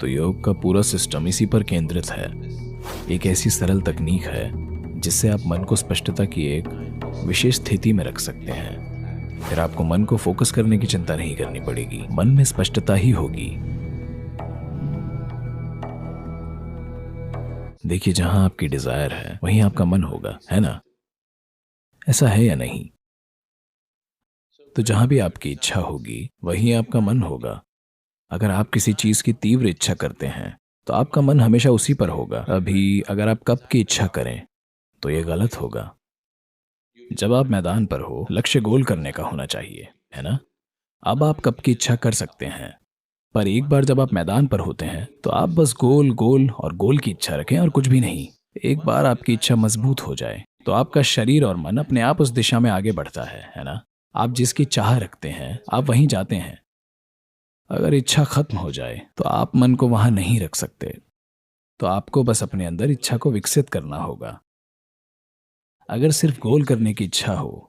तो योग का पूरा सिस्टम इसी पर केंद्रित है। एक ऐसी सरल तकनीक है जिससे आप मन को स्पष्टता की एक विशेष स्थिति में रख सकते हैं। फिर आपको मन को फोकस करने की चिंता नहीं करनी पड़ेगी, मन में स्पष्टता ही होगी। देखिए, जहां आपकी डिजायर है वहीं आपका मन होगा, है ना? ऐसा है या नहीं? तो जहां भी आपकी इच्छा होगी वहीं आपका मन होगा। अगर आप किसी चीज की तीव्र इच्छा करते हैं तो आपका मन हमेशा उसी पर होगा। अभी अगर आप कप की इच्छा करें तो ये गलत होगा। जब आप मैदान पर हो, लक्ष्य गोल करने का होना चाहिए, है ना? अब आप कप की इच्छा कर सकते हैं, पर एक बार जब आप मैदान पर होते हैं तो आप बस गोल गोल और गोल की इच्छा रखें और कुछ भी नहीं। एक बार आपकी इच्छा मजबूत हो जाए तो आपका शरीर और मन अपने आप उस दिशा में आगे बढ़ता है ना? आप जिसकी चाह रखते हैं आप वहीं जाते हैं। अगर इच्छा खत्म हो जाए तो आप मन को वहां नहीं रख सकते। तो आपको बस अपने अंदर इच्छा को विकसित करना होगा। अगर सिर्फ गोल करने की इच्छा हो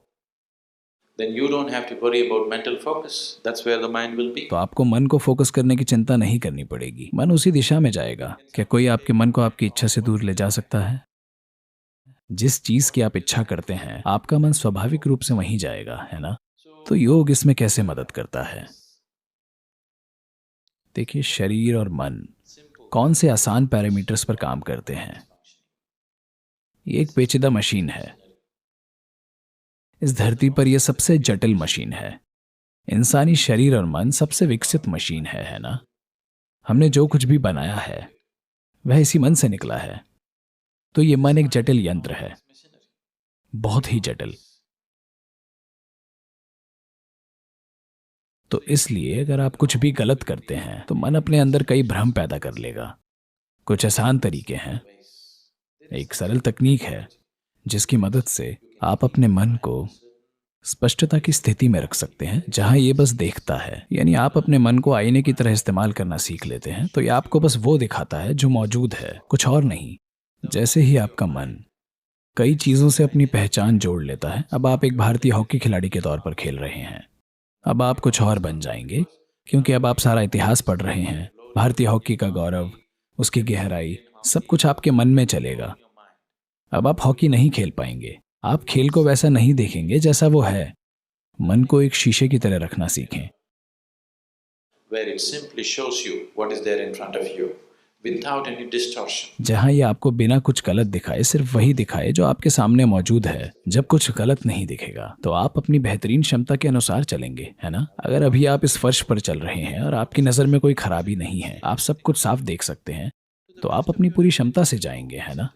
then you don't have to worry about mental focus. That's where the mind will be. तो आपको मन को फोकस करने की चिंता नहीं करनी पड़ेगी, मन उसी दिशा में जाएगा। क्या कोई आपके मन को आपकी इच्छा से दूर ले जा सकता है? जिस चीज की आप इच्छा करते हैं आपका मन स्वाभाविक रूप से वहीं जाएगा, है ना? तो योग इसमें कैसे मदद करता है? देखिए, शरीर और मन कौन से आसान पैरामीटर्स पर काम करते हैं। ये एक पेचीदा मशीन है। इस धरती पर यह सबसे जटिल मशीन है। इंसानी शरीर और मन सबसे विकसित मशीन है ना? हमने जो कुछ भी बनाया है वह इसी मन से निकला है। तो ये मन एक जटिल यंत्र है, बहुत ही जटिल। तो इसलिए अगर आप कुछ भी गलत करते हैं तो मन अपने अंदर कई भ्रम पैदा कर लेगा। कुछ आसान तरीके हैं। एक सरल तकनीक है जिसकी मदद से आप अपने मन को स्पष्टता की स्थिति में रख सकते हैं जहां ये बस देखता है। यानी आप अपने मन को आईने की तरह इस्तेमाल करना सीख लेते हैं तो ये आपको बस वो दिखाता है जो मौजूद है, कुछ और नहीं। जैसे ही आपका मन कई चीजों से अपनी पहचान जोड़ लेता है, अब आप एक भारतीय हॉकी खिलाड़ी के तौर पर खेल रहे हैं, अब आप कुछ और बन जाएंगे क्योंकि अब आप सारा इतिहास पढ़ रहे हैं। भारतीय हॉकी का गौरव, उसकी गहराई, सब कुछ आपके मन में चलेगा। अब आप हॉकी नहीं खेल पाएंगे, आप खेल को वैसा नहीं देखेंगे जैसा वो है। मन को एक शीशे की तरह रखना सीखें, Where it simply shows you what is there in front of you without any distortion. जहां ये आपको बिना कुछ गलत दिखाए सिर्फ वही दिखाए जो आपके सामने मौजूद है। जब कुछ गलत नहीं दिखेगा तो आप अपनी बेहतरीन क्षमता के अनुसार चलेंगे, है ना? अगर अभी आप इस फर्श पर चल रहे हैं और आपकी नजर में कोई खराबी नहीं है, आप सब कुछ साफ देख सकते हैं, तो आप अपनी पूरी क्षमता से जाएंगे, है ना?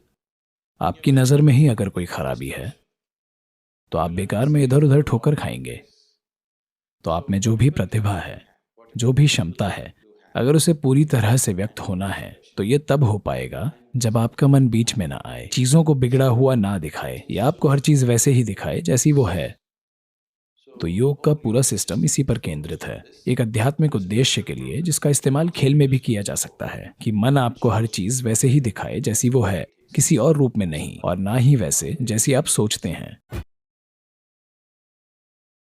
आपकी नजर में ही अगर कोई खराबी है तो आप बेकार में इधर उधर ठोकर खाएंगे। तो आप में जो भी प्रतिभा है, जो भी क्षमता है, अगर उसे पूरी तरह से व्यक्त होना है तो ये तब हो पाएगा जब आपका मन बीच में ना आए, चीजों को बिगड़ा हुआ ना दिखाए या आपको हर चीज वैसे ही दिखाए जैसी वो है। तो योग का पूरा सिस्टम इसी पर केंद्रित है, एक आध्यात्मिक उद्देश्य के लिए जिसका इस्तेमाल खेल में भी किया जा सकता है कि मन आपको हर चीज वैसे ही दिखाए जैसी वो है, किसी और रूप में नहीं और ना ही वैसे जैसी आप सोचते हैं।